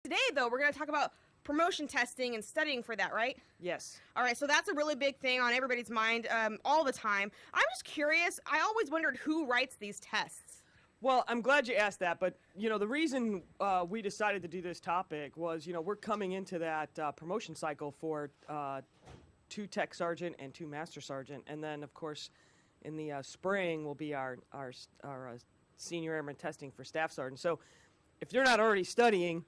today, though, we're going to talk about promotion testing and studying for that, right? Yes. All right, so that's a really big thing on everybody's mind all the time. I'm just curious. I always wondered who writes these tests. Well, I'm glad you asked that, but, the reason we decided to do this topic was, we're coming into that promotion cycle for 2 tech sergeant and 2 master sergeant, and then, of course, in the spring will be our senior airman testing for staff sergeant. So if you're not already studying,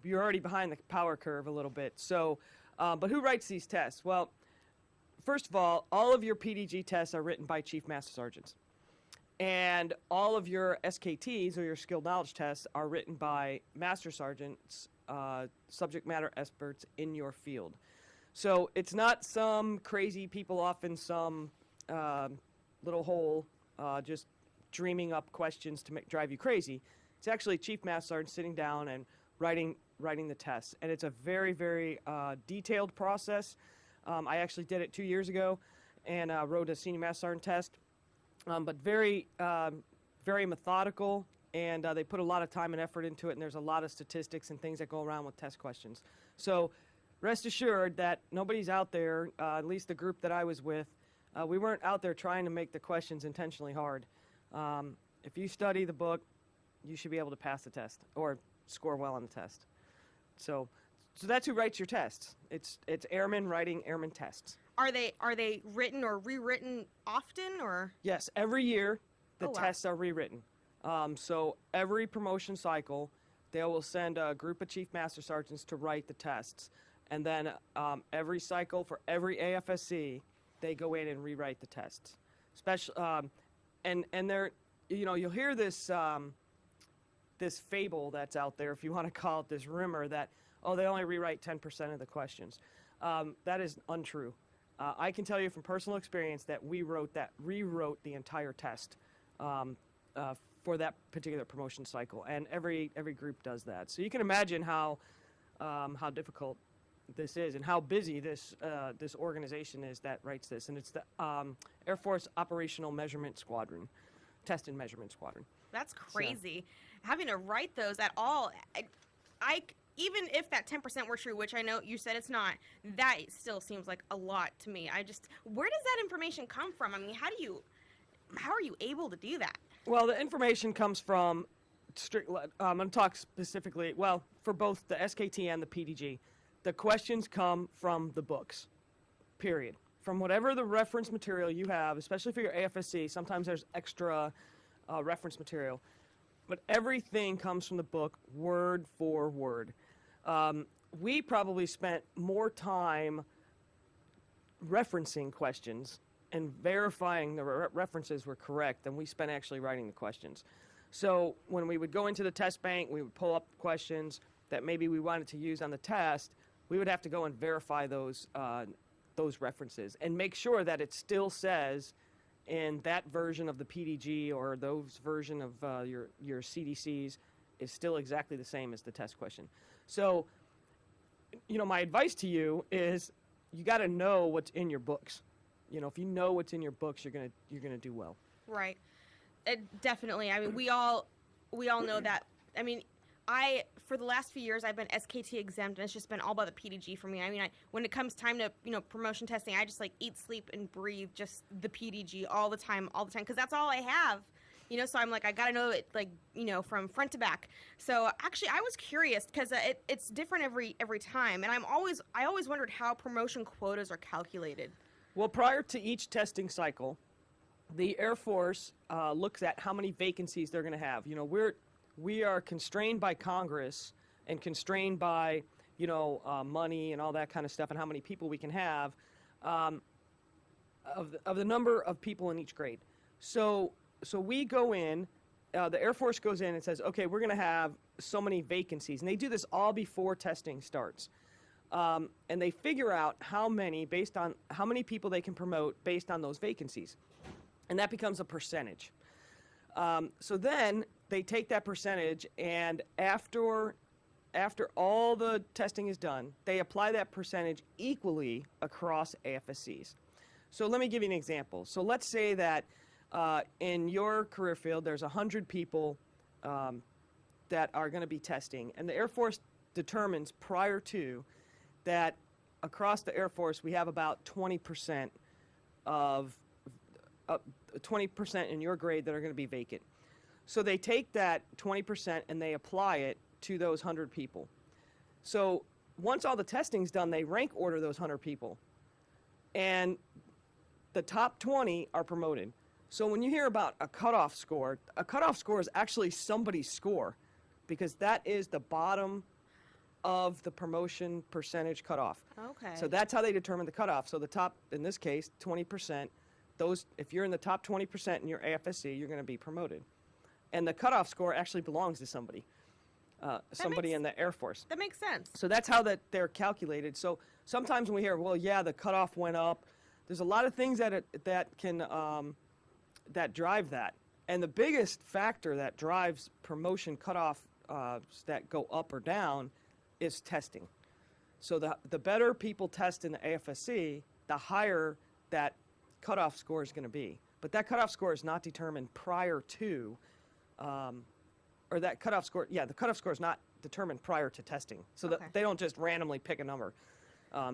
you're already behind the power curve a little bit. So, but who writes these tests? Well, first of all of your PDG tests are written by chief master sergeants. And all of your SKTs, or your skilled knowledge tests, are written by master sergeants, subject matter experts in your field. So it's not some crazy people off in some little hole just dreaming up questions to drive you crazy. It's actually chief master sergeant sitting down and writing the tests. And it's a very, very detailed process. I actually did it 2 years ago and wrote a senior master sergeant test. But very, very methodical, and they put a lot of time and effort into it, and there's a lot of statistics and things that go around with test questions. So rest assured that nobody's out there, at least the group that I was with, we weren't out there trying to make the questions intentionally hard. If you study the book, you should be able to pass the test or score well on the test. So that's who writes your tests. It's airmen writing airman tests. Are they written or rewritten often, or? Yes, every year the Oh, wow. tests are rewritten. So every promotion cycle, they will send a group of chief master sergeants to write the tests, and then every cycle for every AFSC, they go in and rewrite the tests. And they're, you'll hear this this fable that's out there, if you want to call it, this rumor that they only rewrite 10% of the questions. That is untrue. I can tell you from personal experience that we rewrote the entire test for that particular promotion cycle, and every group does that. So you can imagine how difficult this is and how busy this organization is that writes this, and it's the Air Force Operational Measurement Squadron, Test and Measurement Squadron. That's crazy. So, having to write those at all, I even if that 10% were true, which I know you said it's not, that still seems like a lot to me. Where does that information come from? I mean, how are you able to do that? Well, the information comes from I'm going to talk specifically, for both the SKT and the PDG. The questions come from the books, period. From whatever the reference material you have, especially for your AFSC, sometimes there's extra reference material. But everything comes from the book, word for word. We probably spent more time referencing questions and verifying the references were correct than we spent actually writing the questions. So when we would go into the test bank, we would pull up questions that maybe we wanted to use on the test. We would have to go and verify those references and make sure that it still says in that version of the PDG or those version of your CDCs is still exactly the same as the test question. So, my advice to you is you got to know what's in your books. If you know what's in your books, you're gonna do well. Right. Definitely. I mean, we all know that. I mean, for the last few years, I've been SKT exempt, and it's just been all about the PDG for me. I mean, when it comes time to, promotion testing, I just eat, sleep, and breathe just the PDG all the time, because that's all I have. So I'm I got to know it, from front to back. So actually, I was curious because it's different every time, and I always wondered how promotion quotas are calculated. Well, prior to each testing cycle, the Air Force looks at how many vacancies they're going to have. We are constrained by Congress and constrained by, money and all that kind of stuff and how many people we can have of the number of people in each grade. So we go in, the Air Force goes in and says, okay, we're going to have so many vacancies. And they do this all before testing starts. And they figure out based on how many people they can promote based on those vacancies. And that becomes a percentage. So then they take that percentage, and after all the testing is done, they apply that percentage equally across AFSCs. So let me give you an example. So let's say that in your career field, there's 100 people that are going to be testing, and the Air Force determines prior to that across the Air Force we have about 20% of 20% in your grade that are going to be vacant. So they take that 20% and they apply it to those 100 people. So once all the testing's done, they rank order those 100 people, and the top 20 are promoted. So when you hear about a cutoff score is actually somebody's score, because that is the bottom of the promotion percentage cutoff. Okay. So that's how they determine the cutoff. So the top, in this case, 20%, if you're in the top 20% in your AFSC, you're going to be promoted. And the cutoff score actually belongs to somebody, in the Air Force. That makes sense. So that's how they're calculated. So sometimes when we hear, well, yeah, the cutoff went up, there's a lot of things that drive that. And the biggest factor that drives promotion cutoff that go up or down is testing. So the better people test in the AFSC, the higher that cutoff score is going to be. But that cutoff score is not determined prior to, the cutoff score is not determined prior to testing. So Okay. that they don't just randomly pick a number.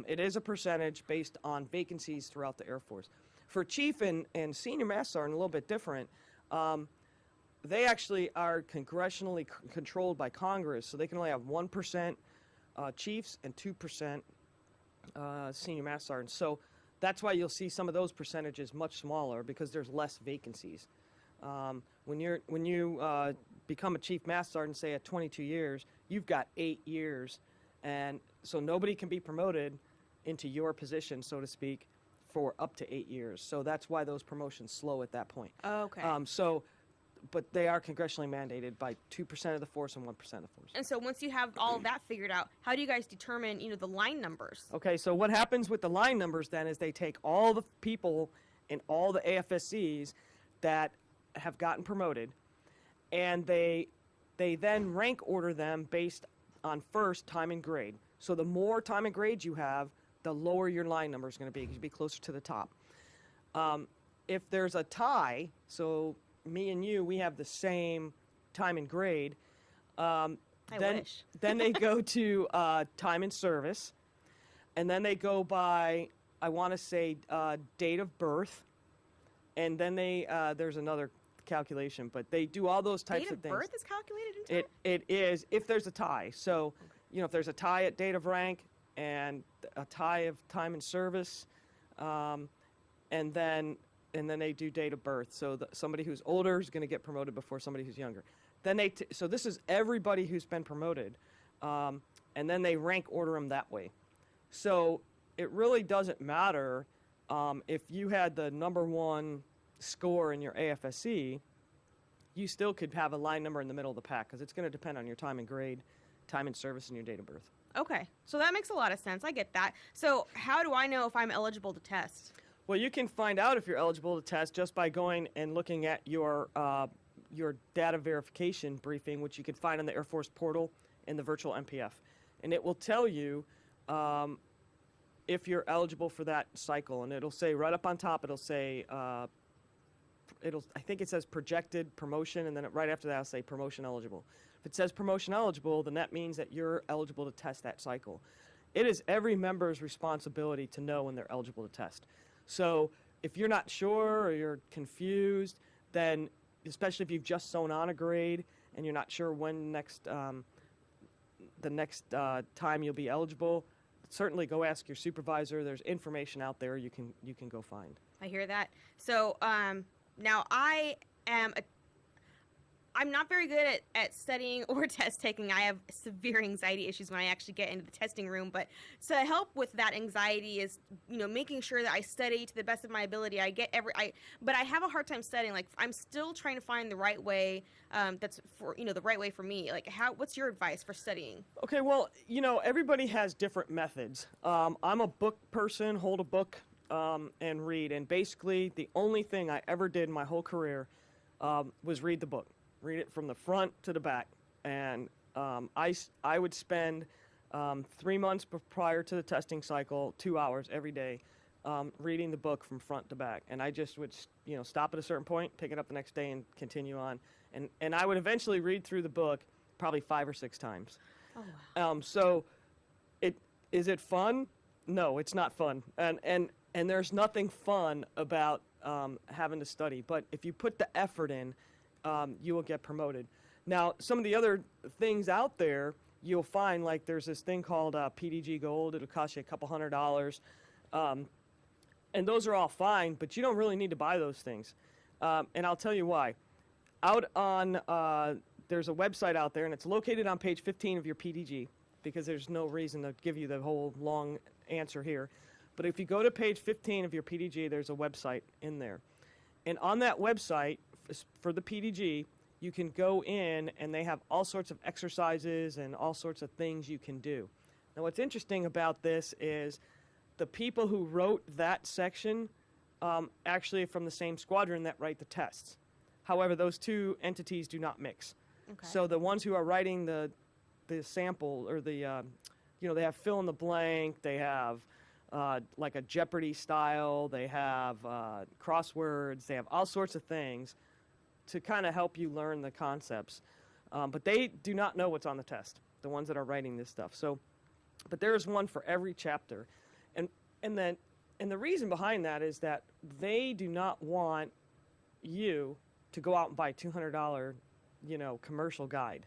It is a percentage based on vacancies throughout the Air Force. For Chief and Senior Master Sergeant, a little bit different. They actually are congressionally controlled by Congress, so they can only have 1% Chiefs and 2% Senior Master Sergeants. So that's why you'll see some of those percentages much smaller, because there's less vacancies. When you become a Chief Master Sergeant, say at 22 years, you've got 8 years, and so nobody can be promoted into your position, so to speak, for up to 8 years. So that's why those promotions slow at that point. Okay. But they are congressionally mandated by 2% of the force and 1% of the force. And so once you have all of that figured out, how do you guys determine, the line numbers? Okay, so what happens with the line numbers then is they take all the people in all the AFSCs that have gotten promoted, and they then rank order them based on first time and grade. So the more time and grade you have, the lower your line number is going to be, because you'll be closer to the top. If there's a tie, so me and you, we have the same time and grade, I wish. then they go to time and service, and then they go by, I want to say, date of birth, and then there's another calculation, but they do all those types of things. Date of birth is calculated into it? It is, if there's a tie. So, if there's a tie at date of rank and a tie of time and service, and then they do date of birth. So somebody who's older is going to get promoted before somebody who's younger. Then so this is everybody who's been promoted, and then they rank order them that way. So it really doesn't matter if you had the number one score in your AFSC, you still could have a line number in the middle of the pack, because it's going to depend on your time and grade, time and service, and your date of birth. Okay, so that makes a lot of sense. I get that. So how do I know if I'm eligible to test? Well, you can find out if you're eligible to test just by going and looking at your data verification briefing, which you can find on the Air Force portal in the virtual MPF. And it will tell you if you're eligible for that cycle. And it'll say right up on top, it'll say, I think it says projected promotion, and then right after that it'll say promotion eligible. If it says promotion eligible, then that means that you're eligible to test that cycle. It is every member's responsibility to know when they're eligible to test. So if you're not sure or you're confused, then especially if you've just sewn on a grade and you're not sure when the next time you'll be eligible, certainly go ask your supervisor. There's information out there you can go find. I hear that. So now I'm not very good at studying or test taking. I have severe anxiety issues when I actually get into the testing room. But to help with that anxiety is, making sure that I study to the best of my ability. But I have a hard time studying. Like, I'm still trying to find the right way. That's for the right way for me. Like, what's your advice for studying? Okay, well, everybody has different methods. I'm a book person, hold a book and read. And basically, the only thing I ever did in my whole career was read the book. Read it from the front to the back. And I would spend 3 months prior to the testing cycle, 2 hours every day, reading the book from front to back. And I just would, stop at a certain point, pick it up the next day, and continue on. And I would eventually read through the book, probably 5 or 6 times. Oh, wow. So is it fun? No, it's not fun. And there's nothing fun about having to study. But if you put the effort in, you will get promoted. Now, some of the other things out there, you'll find, like there's this thing called PDG Gold. It'll cost you a couple $100. And those are all fine, but you don't really need to buy those things. And I'll tell you why. Out on, there's a website out there, and it's located on page 15 of your PDG, because there's no reason to give you the whole long answer here. But if you go to page 15 of your PDG, there's a website in there. And on that website, for the PDG, you can go in, and they have all sorts of exercises and all sorts of things you can do. Now, what's interesting about this is the people who wrote that section actually are from the same squadron that write the tests. However, those two entities do not mix. Okay. So the ones who are writing the sample, or they have fill in the blank, they have like a Jeopardy style, they have crosswords, they have all sorts of things to kind of help you learn the concepts. But they do not know what's on the test, the ones that are writing this stuff. So, but there's one for every chapter. And the reason behind that is that they do not want you to go out and buy a $200, commercial guide.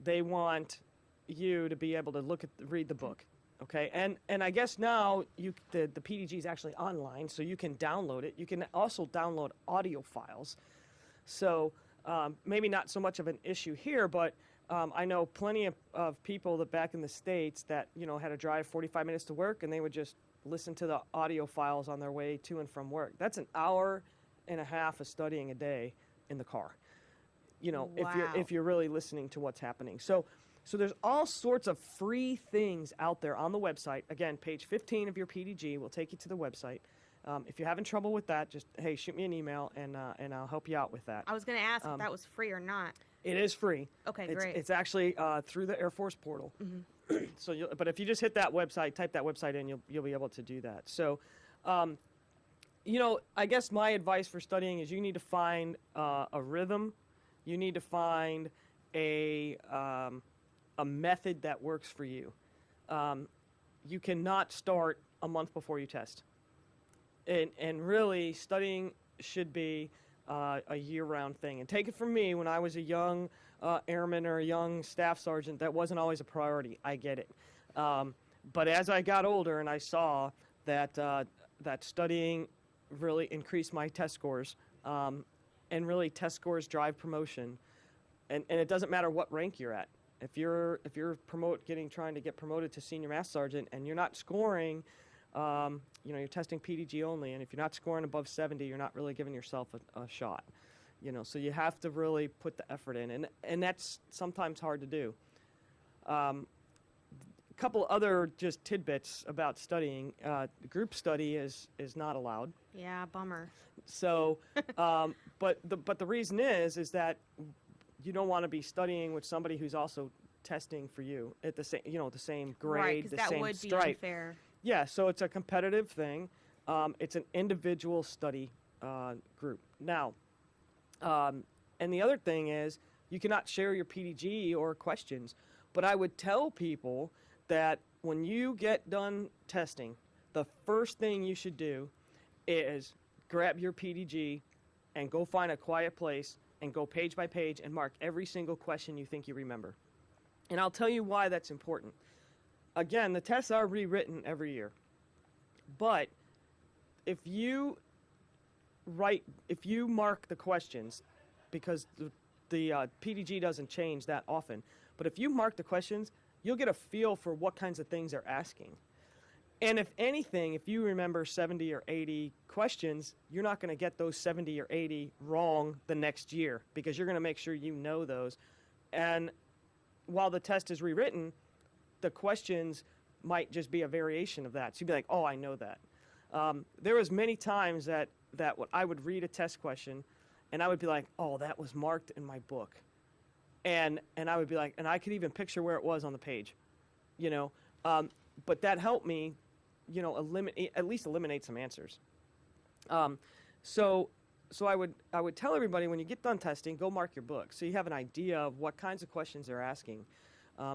They want you to be able to read the book, okay? And I guess now the PDG is actually online, so you can download it. You can also download audio files. So maybe not so much of an issue here, but I know plenty of people that back in the States that, had to drive 45 minutes to work, and they would just listen to the audio files on their way to and from work. That's an hour and a half of studying a day in the car. Wow. if you're really listening to what's happening. So there's all sorts of free things out there on the website. Again, page 15 of your PDG will take you to the website. If you're having trouble with that, just, hey, shoot me an email, and I'll help you out with that. I was going to ask if that was free or not. It is free. Okay, great. It's actually through the Air Force portal. Mm-hmm. So, but if you just hit that website, type that website in, you'll be able to do that. So, I guess my advice for studying is you need to find a rhythm. You need to find a method that works for you. You cannot start a month before you test. And really, studying should be a year-round thing. And take it from me, when I was a young airman or a young staff sergeant, that wasn't always a priority. I get it. But as I got older and I saw that studying really increased my test scores, and really test scores drive promotion, and it doesn't matter what rank you're at. If you're trying to get promoted to senior master sergeant and you're not scoring, you're testing PDG only, and if you're not scoring above 70, you're not really giving yourself a shot. So you have to really put the effort in, and that's sometimes hard to do. A couple other just tidbits about studying. Group study is not allowed. Yeah, bummer. So, but the reason is that you don't want to be studying with somebody who's also testing for you at the same grade, right, 'cause the that same would stripe. be unfair. Yeah, so it's a competitive thing. It's an individual study group. Now, and the other thing is you cannot share your PDG or questions, but I would tell people that when you get done testing, the first thing you should do is grab your PDG and go find a quiet place and go page by page and mark every single question you think you remember. And I'll tell you why that's important. Again, the tests are rewritten every year. But if you mark the questions, because the PDG doesn't change that often, but if you mark the questions, you'll get a feel for what kinds of things they're asking. And if anything, if you remember 70 or 80 questions, you're not going to get those 70 or 80 wrong the next year, because you're going to make sure you know those. And while the test is rewritten, the questions might just be a variation of that. So you'd be like, oh, I know that. There was many times that I would read a test question, and I would be like, oh, that was marked in my book. And I would be like, and I could even picture where it was on the page, but that helped me, at least eliminate some answers. So so I would tell everybody when you get done testing, go mark your book so you have an idea of what kinds of questions they're asking,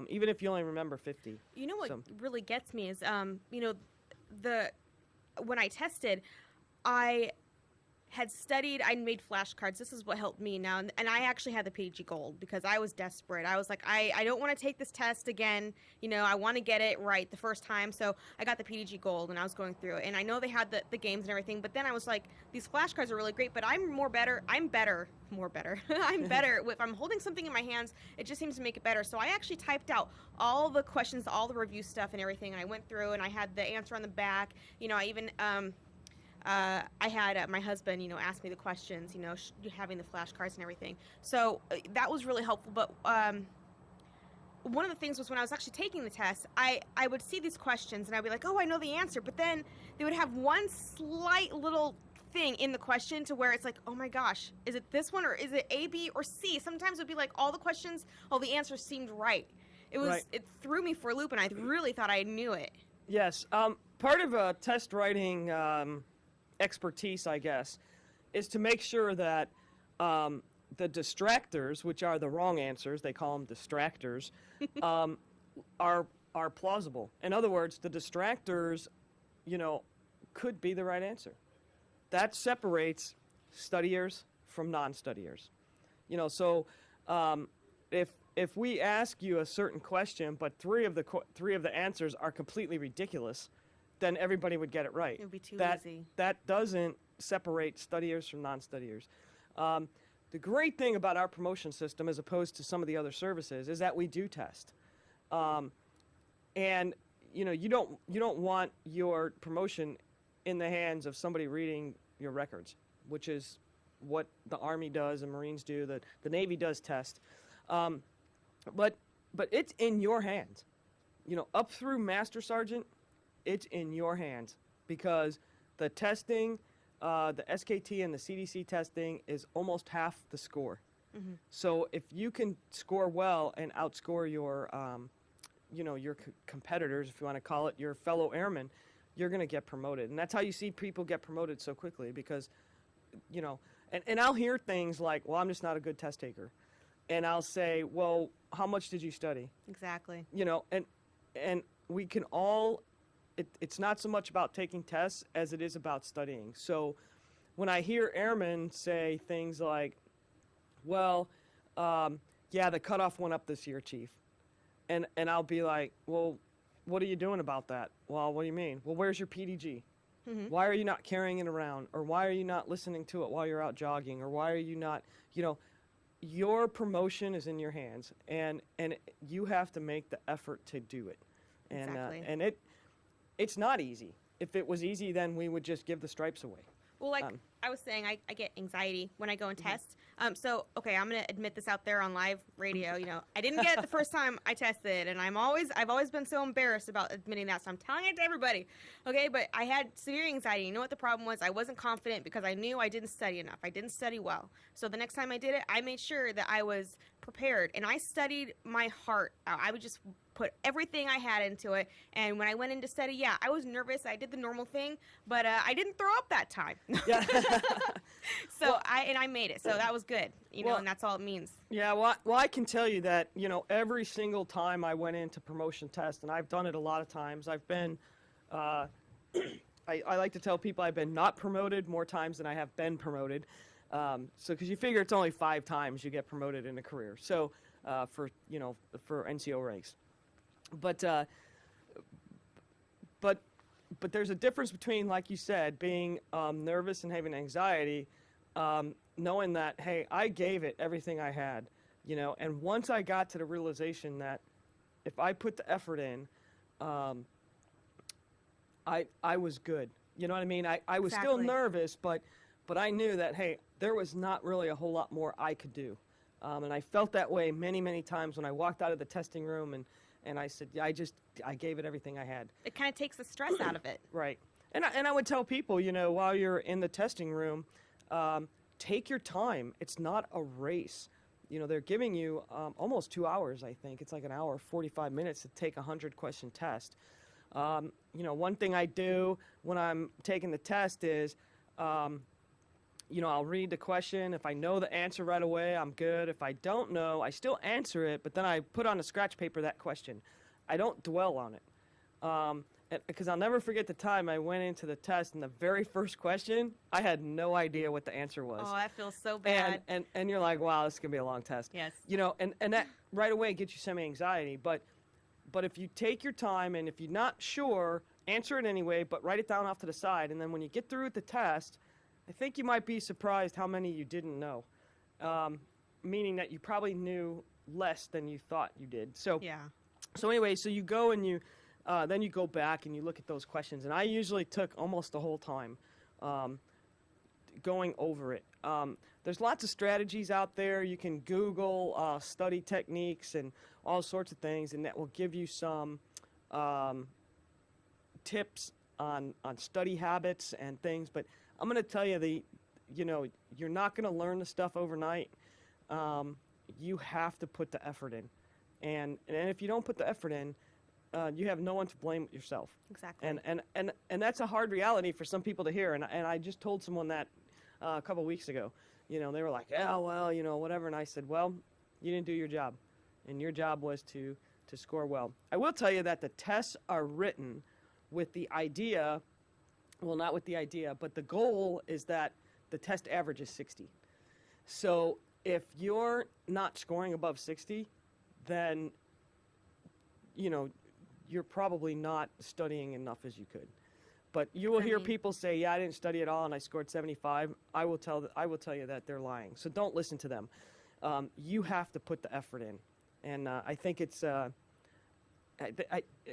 even if you only remember 50. You know what So- really gets me is, when I tested, I had studied, I made flashcards. This is what helped me now. And I actually had the PDG Gold because I was desperate. I was like, I don't want to take this test again. I want to get it right the first time. So I got the PDG Gold and I was going through it. And I know they had the games and everything, but then I was like, these flashcards are really great, but I'm better. I'm better if I'm holding something in my hands, it just seems to make it better. So I actually typed out all the questions, all the review stuff and everything. And I went through and I had the answer on the back. I even, I had my husband, ask me the questions, having the flashcards and everything. So that was really helpful. But one of the things was when I was actually taking the test, I would see these questions and I'd be like, oh, I know the answer. But then they would have one slight little thing in the question to where it's like, oh my gosh, is it this one or is it A, B, or C? Sometimes it would be like all the answers seemed right. It threw me for a loop and I really thought I knew it. Yes. Part of test writing expertise, I guess, is to make sure that the distractors, which are the wrong answers, they call them distractors, are plausible. In other words, the distractors, could be the right answer. That separates studiers from non-studiers. So if we ask you a certain question, but three of the answers are completely ridiculous, then everybody would get it right. It would be too easy. That doesn't separate studiers from non-studiers. The great thing about our promotion system, as opposed to some of the other services, is that we do test. And you don't want your promotion in the hands of somebody reading your records, which is what the Army does and Marines do. The Navy does test, but it's in your hands. Up through Master Sergeant, it's in your hands because the testing, the SKT and the CDC testing is almost half the score. Mm-hmm. So if you can score well and outscore your, your competitors, if you want to call it, your fellow airmen, you're going to get promoted. And that's how you see people get promoted so quickly because, and I'll hear things like, well, I'm just not a good test taker. And I'll say, well, how much did you study? Exactly. And we can all, it's not so much about taking tests as it is about studying. So when I hear airmen say things like, well, yeah, the cutoff went up this year, Chief. And I'll be like, well, what are you doing about that? Well, what do you mean? Well, where's your PDG? Mm-hmm. Why are you not carrying it around? Or why are you not listening to it while you're out jogging? Or why are you not, your promotion is in your hands, and you have to make the effort to do it. And, exactly. And it's not easy. If it was easy, then we would just give the stripes away. Well, I was saying, I get anxiety when I go and test. So, okay, I'm going to admit this out there on live radio. I didn't get it the first time I tested, and I've always been so embarrassed about admitting that, so I'm telling it to everybody. Okay, but I had severe anxiety. You know what the problem was? I wasn't confident because I knew I didn't study enough. I didn't study well. So the next time I did it, I made sure that I was prepared, and I studied my heart out. I would just put everything I had into it, and when I went in to study, yeah, I was nervous. I did the normal thing, but I didn't throw up that time. Yeah. So I made it, so that was good, and that's all it means. Yeah, well, I can tell you that, every single time I went into promotion test, and I've done it a lot of times, I've been, I like to tell people I've been not promoted more times than I have been promoted. Because you figure it's only 5 times you get promoted in a career. So for NCO ranks, but there's a difference between, like you said, being nervous and having anxiety, knowing that, hey, I gave it everything I had, and once I got to the realization that if I put the effort in, I was good. You know what I mean? I was Exactly. still nervous, but I knew that, hey, there was not really a whole lot more I could do. And I felt that way many, many times when I walked out of the testing room and I said, yeah, I gave it everything I had. It kind of takes the stress out of it. Right. And I would tell people, while you're in the testing room, take your time. It's not a race. They're giving you almost 2 hours, I think. It's like an hour, 45 minutes to take a 100-question test. One thing I do when I'm taking the test is I'll read the question. If I know the answer right away, I'm good. If I don't know, I still answer it, but then I put on a scratch paper that question. I don't dwell on it. Because I'll never forget the time I went into the test, and the very first question, I had no idea what the answer was. Oh, that feels so bad. And you're like, wow, this is going to be a long test. Yes. And that right away gets you some anxiety. But if you take your time, and if you're not sure, answer it anyway, but write it down off to the side. And then when you get through with the test, I think you might be surprised how many you didn't know, meaning that you probably knew less than you thought you did. So anyway, so you go and then you go back and you look at those questions. And I usually took almost the whole time going over it. There's lots of strategies out there. You can Google study techniques and all sorts of things, and that will give you some tips on study habits and things. But I'm going to tell you you're not going to learn the stuff overnight. You have to put the effort in, and if you don't put the effort in, you have no one to blame but yourself. Exactly. And that's a hard reality for some people to hear. And I just told someone that a couple weeks ago. They were like, yeah, well, whatever. And I said, well, you didn't do your job, and your job was to score well. I will tell you that the tests are written with the idea. Well, not with the idea, but the goal is that the test average is 60. So if you're not scoring above 60, then, you're probably not studying enough as you could. But you will hear people say, yeah, I didn't study at all and I scored 75. I will tell you that they're lying. So don't listen to them. You have to put the effort in. And I think it's, if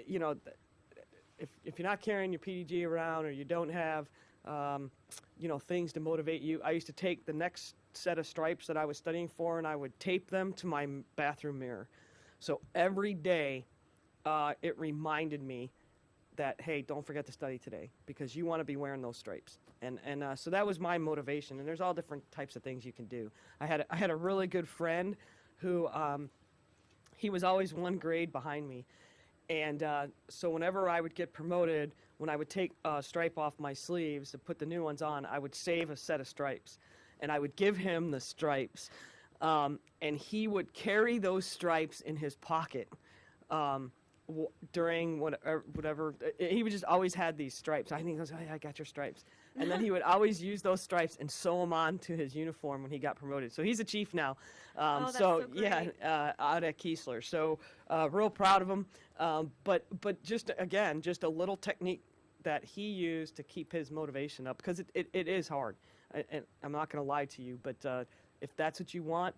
you're not carrying your PDG around, or you don't have, things to motivate you, I used to take the next set of stripes that I was studying for, and I would tape them to my bathroom mirror. So every day, it reminded me that, hey, don't forget to study today, because you want to be wearing those stripes. And so that was my motivation. And there's all different types of things you can do. I had a really good friend who he was always one grade behind me. And so whenever I would get promoted, when I would take a stripe off my sleeves to put the new ones on, I would save a set of stripes. And I would give him the stripes. And he would carry those stripes in his pocket during whatever. He would just always had these stripes. I think he goes, oh, yeah, I got your stripes. And then he would always use those stripes and sew them on to his uniform when he got promoted. So he's a chief now. That's so great. Yeah, out at Keesler. So real proud of him. But just a little technique that he used to keep his motivation up, because it is hard. And I'm not going to lie to you, but if that's what you want,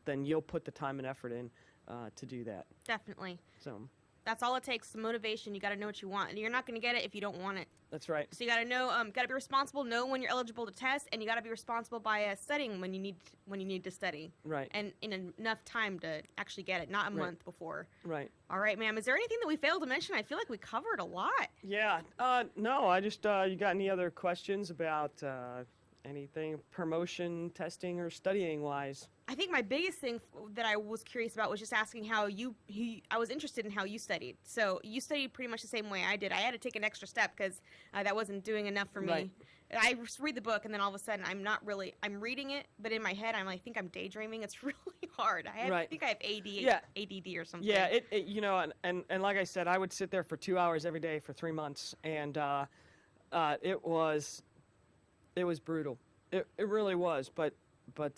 then you'll put the time and effort in to do that. Definitely. So that's all it takes, motivation. You got to know what you want, and you're not going to get it if you don't want it. That's right. So you got to know, got to be responsible, know when you're eligible to test, and you got to be responsible by studying when you need to study. Right. And in enough time to actually get it, not a month before. Right. All right, ma'am. Is there anything that we failed to mention? I feel like we covered a lot. Yeah. No, I just, you got any other questions about anything promotion, testing, or studying wise? I think my biggest thing that I was curious about was just asking how I was interested in how you studied. So you studied pretty much the same way I did. I had to take an extra step because that wasn't doing enough for me. Right. I just read the book, and then all of a sudden I'm reading it, but in my head I think I'm daydreaming. It's really hard. I think I have ADD or something. Yeah, and like I said, I would sit there for 2 hours every day for 3 months, and it was brutal. It really was, but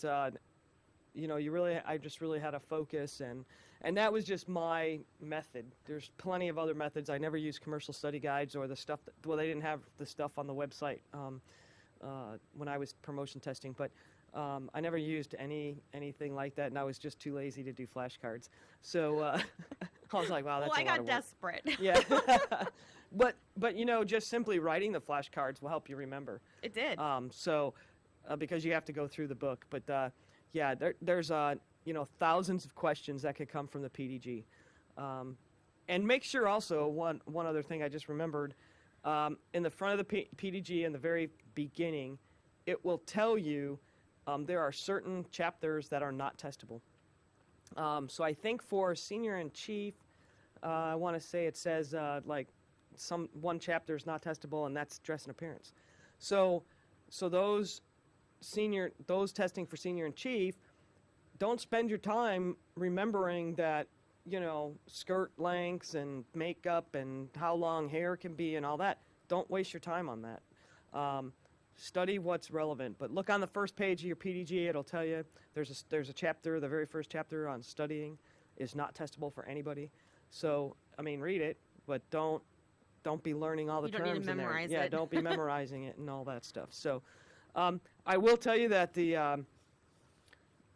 I just really had to focus, and that was just my method. There's plenty of other methods. I never used commercial study guides or the stuff they didn't have the stuff on the website when I was promotion testing, but I never used anything like that, and I was just too lazy to do flashcards. So I was like, wow, that's a lot of work. Well, I got desperate. Yeah. But just simply writing the flashcards will help you remember. It did. Because you have to go through the book. But there's thousands of questions that could come from the PDG. And make sure also, one other thing I just remembered, in the front of the PDG in the very beginning, it will tell you there are certain chapters that are not testable. So I think for senior and chief, I want to say it says one chapter is not testable, and that's dress and appearance. So those those testing for senior and chief, don't spend your time remembering that, skirt lengths and makeup and how long hair can be and all that. Don't waste your time on that. Study what's relevant, but look on the first page of your PDG. It'll tell you there's a chapter, the very first chapter on studying is not testable for anybody. So, read it, but don't be learning all the terms in there. You don't need to memorize Yeah, it. don't be memorizing it and all that stuff. So, I will tell you that the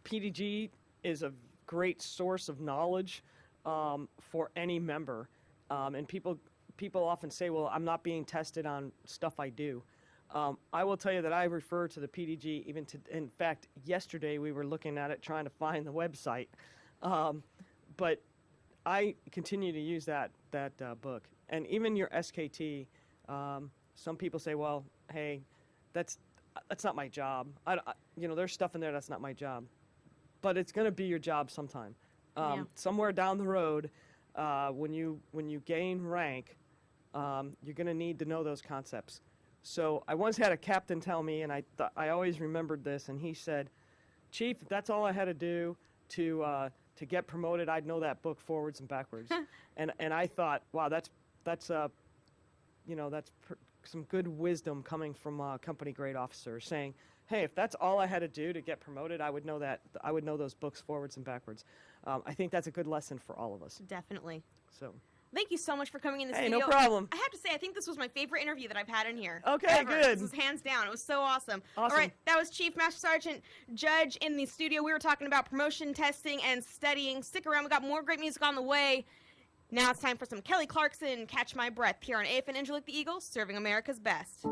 PDG is a great source of knowledge for any member. And people often say, well, I'm not being tested on stuff I do. I will tell you that I refer to the PDG in fact, yesterday we were looking at it trying to find the website. But I continue to use that book. And even your SKT, some people say, well, hey, that's not my job. There's stuff in there that's not my job. But it's going to be your job sometime. Somewhere down the road, when you gain rank, you're going to need to know those concepts. So I once had a captain tell me, and I always remembered this, and he said, Chief, if that's all I had to do to get promoted, I'd know that book forwards and backwards. and I thought, wow, that's some good wisdom coming from a company grade officer saying, hey, if that's all I had to do to get promoted, I would know those books forwards and backwards. I think that's a good lesson for all of us. Definitely. So. Thank you so much for coming in the Hey, studio. no problem. I have to say, I think this was my favorite interview that I've had in here. Okay, ever. good. This was hands down. It was so awesome. Awesome. All right, that was Chief Master Sergeant Judge in the studio. We were talking about promotion testing and studying. Stick around. We got more great music on the way. Now it's time for some Kelly Clarkson, Catch My Breath, here on AFN Incirlik the Eagle, serving America's best.